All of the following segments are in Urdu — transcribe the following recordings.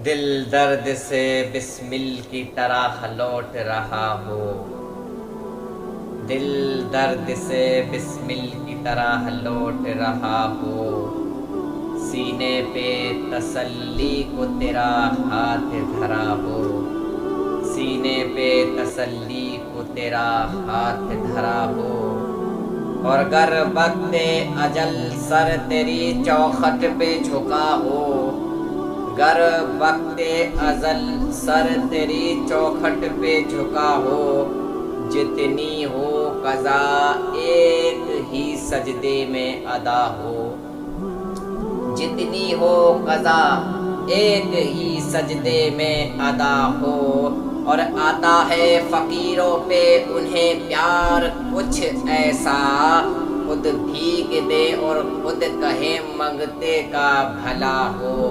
دل درد سے بسمل کی طرح لوٹ رہا ہو، دل درد سے بسمل کی طرح لوٹ رہا ہو، سینے پہ تسلی کو تیرا ہاتھ دھرا ہو، سینے پہ تسلی کو تیرا ہاتھ دھرا ہو، اور گر وقت اجل سر تیری چوکھٹ پہ جھکا ہو، گر وقت ازل سر تیری چوکھٹ پہ جھکا ہو، جتنی ہو قضا ایک ہی سجدے میں ادا ہو، جتنی ہو قضا ایک ہی سجدے میں ادا ہو، اور آتا ہے فقیروں پہ انہیں پیار کچھ ایسا، خود بھیگ دے اور خود کہے منگتے کا بھلا ہو۔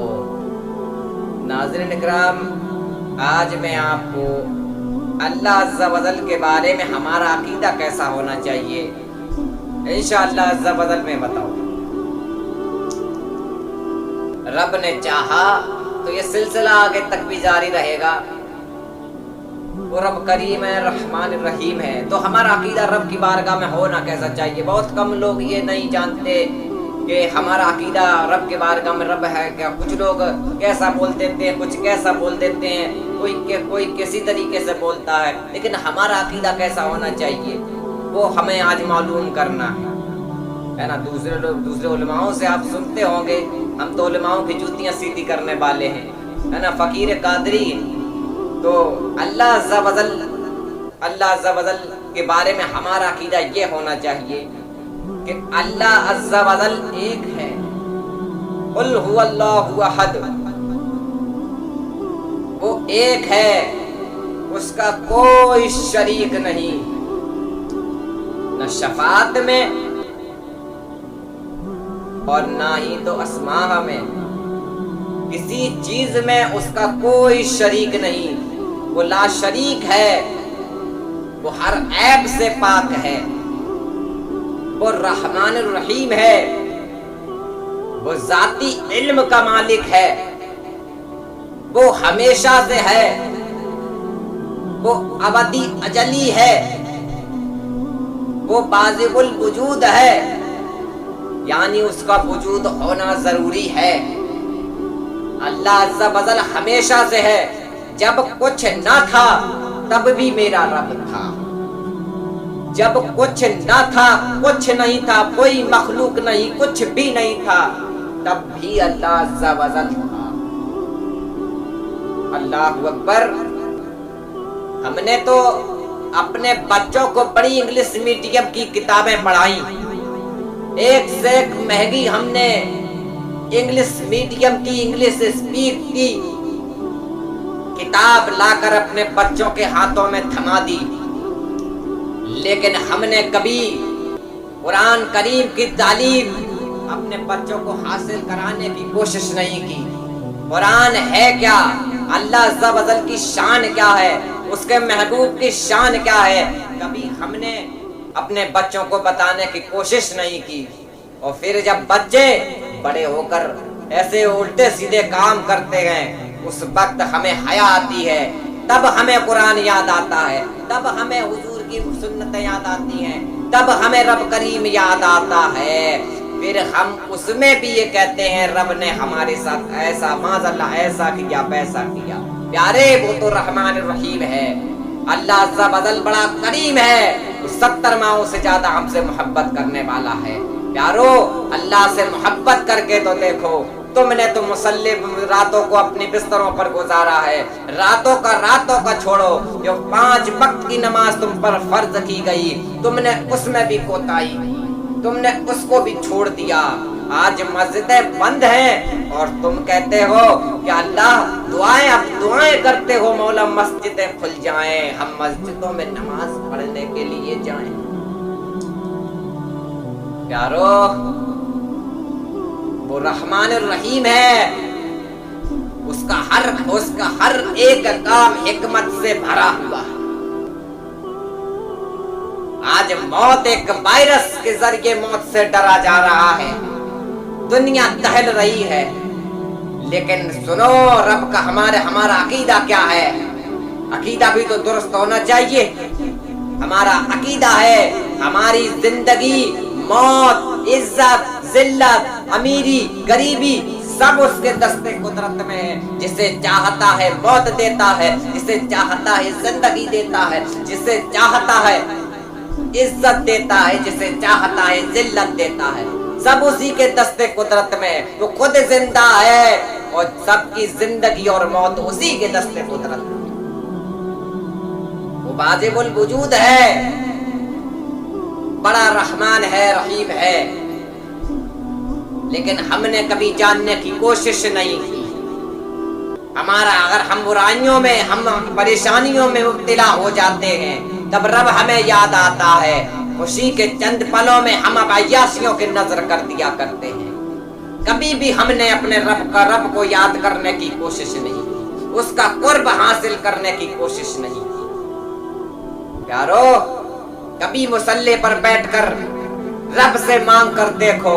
ناظرین اکرام، آج میں آپ کو اللہ عز و جل کے بارے میں ہمارا عقیدہ کیسا ہونا چاہیے انشاءاللہ عز و جل میں بتاؤں۔ رب نے چاہا تو یہ سلسلہ آگے تک بھی جاری رہے گا۔ وہ رب کریم ہے، رحمان الرحیم ہے، تو ہمارا عقیدہ رب کی بارگاہ میں ہونا کیسا چاہیے۔ بہت کم لوگ یہ نہیں جانتے کہ ہمارا عقیدہ رب کے بارگاہ میں رب ہے کیا۔ کچھ لوگ کیسا بول دیتے ہیں، کچھ کیسا بول دیتے ہیں، کوئی کسی طریقے سے بولتا ہے، لیکن ہمارا عقیدہ کیسا ہونا چاہیے وہ ہمیں آج معلوم کرنا ہے نا۔ دوسرے علماؤں سے آپ سنتے ہوں گے، ہم تو علماؤں کی جوتیاں سیدھی کرنے والے ہیں، ہے نا۔ فقیر قادری تو اللہ عز و جل کے بارے میں ہمارا عقیدہ یہ ہونا چاہیے کہ اللہ عز و جل ایک ہے، قل هو اللہ احد، وہ ایک ہے، اس کا کوئی شریک نہیں، نہ شفاعت میں اور نہ ہی تو اسماء میں، کسی چیز میں اس کا کوئی شریک نہیں۔ وہ لا شریک ہے، وہ ہر عیب سے پاک ہے، وہ رحمان الرحیم ہے، وہ ذاتی علم کا مالک ہے، وہ ہمیشہ سے ہے، وہ ابدی اجلی ہے، وہ بازغ الوجود ہے، یعنی اس کا وجود ہونا ضروری ہے۔ اللہ عز و جل ہمیشہ سے ہے، جب کچھ نہ تھا تب بھی میرا رب تھا، جب کچھ نہ تھا، کچھ نہیں تھا، کوئی مخلوق نہیں، کچھ بھی نہیں تھا، تب بھی اللہ عز و جل تھا۔ اللہ اکبر۔ ہم نے تو اپنے بچوں کو بڑی انگلش میڈیم کی کتابیں پڑھائیں، ایک سے ایک مہنگی ہم نے انگلش میڈیم کی، انگلش اسپیک کی کتاب لا کر اپنے بچوں کے ہاتھوں میں تھما دی، لیکن ہم نے کبھی قرآن کریم کی تعلیم اپنے بچوں کو حاصل کرانے کی کوشش نہیں کی۔ قرآن ہے کیا، اللہ عز و جل کی شان کیا ہے، اس کے محبوب کی شان کیا ہے، کبھی ہم نے اپنے بچوں کو بتانے کی کوشش نہیں کی۔ اور پھر جب بچے بڑے ہو کر ایسے الٹے سیدھے کام کرتے ہیں، اس وقت ہمیں حیا آتی ہے، تب ہمیں قرآن یاد آتا ہے، تب ہمیں حضور کی سنتیں یاد آتی ہیں، تب ہمیں رب کریم یاد آتا ہے۔ پھر ہم اس میں بھی یہ کہتے ہیں رب نے ہمارے ساتھ ایسا معاذ اللہ ایسا کیا ویسا کیا۔ پیارے وہ تو رحمان الرحیم ہے، اللہ عز و جل بڑا کریم ہے، 70 ماہوں سے زیادہ ہم سے محبت کرنے والا ہے۔ پیارو، اللہ سے محبت کر کے تو دیکھو، تم نے تو مسلم راتوں کو اپنی بستروں پر گزارا ہے، راتوں کا چھوڑو، جو 5 وقت کی نماز تم پر فرض کی گئی، تم نے اس میں بھی کوتاہی، تم نے اس کو بھی چھوڑ دیا۔ آج مسجدیں بند ہیں اور تم کہتے ہو کہ اللہ دعائیں کرتے ہو مولا مسجدیں کھل جائیں، ہم مسجدوں میں نماز پڑھنے کے لیے جائیں۔ پیارو، وہ رحمان الرحیم ہے، اس کا ہر ایک کام حکمت سے بھرا ہوا ہے۔ آج موت ایک وائرس کے ذریعے موت سے ڈرا جا رہا ہے، دنیا دہل رہی ہے، لیکن سنو رب کا ہمارا عقیدہ کیا ہے؟ عقیدہ بھی تو درست ہونا چاہیے. ہمارا عقیدہ ہے ہماری زندگی، موت، عزت، ذلت، امیری، غریبی سب اس کے دستے قدرت میں ہے. جسے چاہتا ہے موت دیتا ہے، جسے چاہتا ہے زندگی دیتا ہے، جسے چاہتا ہے عزت دیتا ہے، جسے چاہتا ہے ذلت دیتا ہے. سب اسی کے دستے قدرت میں ہے. وہ خود زندہ ہے اور سب کی زندگی اور موت اسی کے دستے قدرت میں. وہ واجب الوجود ہے، بڑا رحمان ہے، رحیم ہے، لیکن ہم نے کبھی جاننے کی کوشش نہیں کی. اگر ہم برائیوں میں، ہم پریشانیوں میں مبتلا ہو جاتے ہیں تب رب ہمیں یاد آتا ہے. خوشی کے چند پلوں میں ہم اب عیاشیوں کی نظر کر دیا کرتے ہیں. کبھی بھی ہم نے اپنے رب کو یاد کرنے کی کوشش نہیں کی، اس کا قرب حاصل کرنے کی کوشش نہیں کی. پیارو کبھی مصلی پر بیٹھ کر رب سے مانگ کر دیکھو،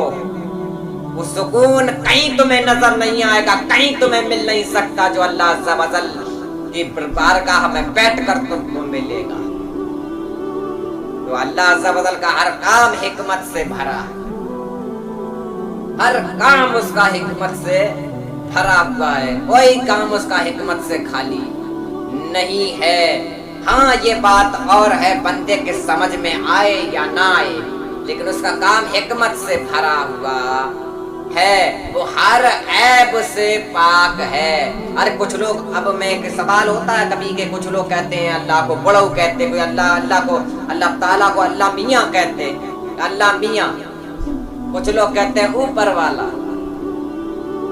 وہ سکون کہیں تمہیں نظر نہیں آئے گا، کہیں تمہیں مل نہیں سکتا جو اللہ عز و جل کی بارگاہ میں بیٹھ کر تم کو ملے گا. تو اللہ عز و جل کا ہر کام حکمت سے بھرا ہے، ہر کام اس کا حکمت سے بھرا ہوا ہے، کوئی کام اس کا حکمت سے خالی نہیں ہے. ہاں یہ بات اور ہے بندے کے سمجھ میں آئے یا نہ آئے، لیکن اس کا کام حکمت سے بھرا ہوا ہے. وہ ہر عیب سے پاک ہے. ارے کچھ لوگ، اب میں ایک سوال ہوتا ہے کبھی کہ کچھ لوگ کہتے ہیں اللہ کو بڑو کہتے ہیں، کوئی اللہ تعالیٰ کو اللہ میاں کہتے ہیں، اللہ میاں. کچھ لوگ کہتے ہیں اوپر والا،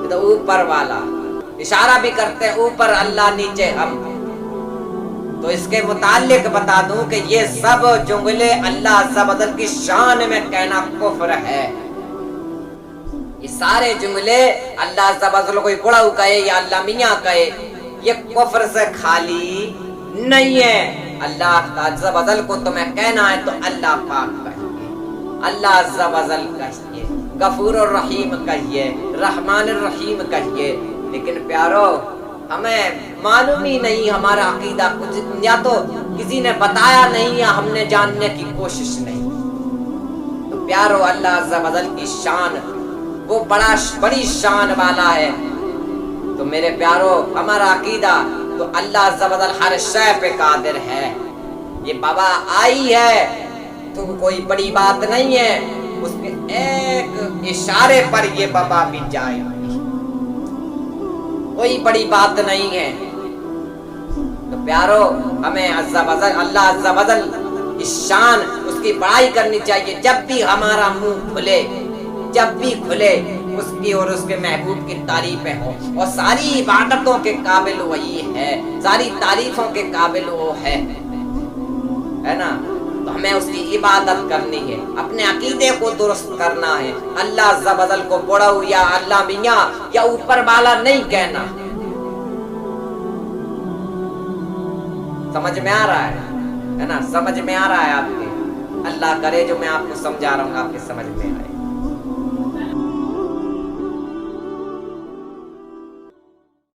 تو اوپر والا اشارہ بھی کرتے ہیں اوپر اللہ نیچے ہم. تو اس کے متعلق بتا دوں کہ یہ سب جملے اللہ عز و جل کی شان میں کہنا کفر ہے. یہ سارے جملے اللہ عز و جل کوئی بڑاؤ کہے یا اللہ میاں کہے، یہ کفر سے خالی نہیں ہے. اللہ عز و جل کو تمہیں کہنا ہے تو اللہ پاک کہیے، اللہ عز و جل کہیے، غفور الرحیم کہیے، رحمان الرحیم کہیے. لیکن پیارو ہمیں معلوم ہی نہیں، ہمارا عقیدہ کچھ یا تو کسی نے بتایا نہیں یا ہم نے جاننے کی کوشش نہیں. تو پیارو اللہ عز و جل کی شان وہ بڑی شان والا ہے. تو میرے پیارو ہمارا عقیدہ تو اللہ عز و جل ہر شے پہ قادر ہے. یہ بابا آئی ہے تو کوئی بڑی بات نہیں ہے، اس کے ایک اشارے پر یہ بابا بھی جائے، کوئی بڑی بات نہیں ہے. تو پیارو ہمیں اللہ عز و جل کی شان، اس کی بڑائی کرنی چاہیے. جب بھی ہمارا منہ کھلے، جب بھی کھلے اس کی اور اس کے محبوب کی تعریفیں ہوں. اور ساری عبادتوں کے قابل وہی ہے، ساری تعریفوں کے قابل وہ ہے نا. تو ہمیں اس کی عبادت کرنی ہے، اپنے عقیدے کو درست کرنا ہے. اللہ عز و جل کو بڑاؤ یا اللہ میاں یا اوپر والا نہیں کہنا. سمجھ میں آ رہا ہے نا؟ سمجھ میں آ رہا ہے آپ کے؟ اللہ کرے جو میں آپ کو سمجھا رہا ہوں آپ کے سمجھ میں آئے.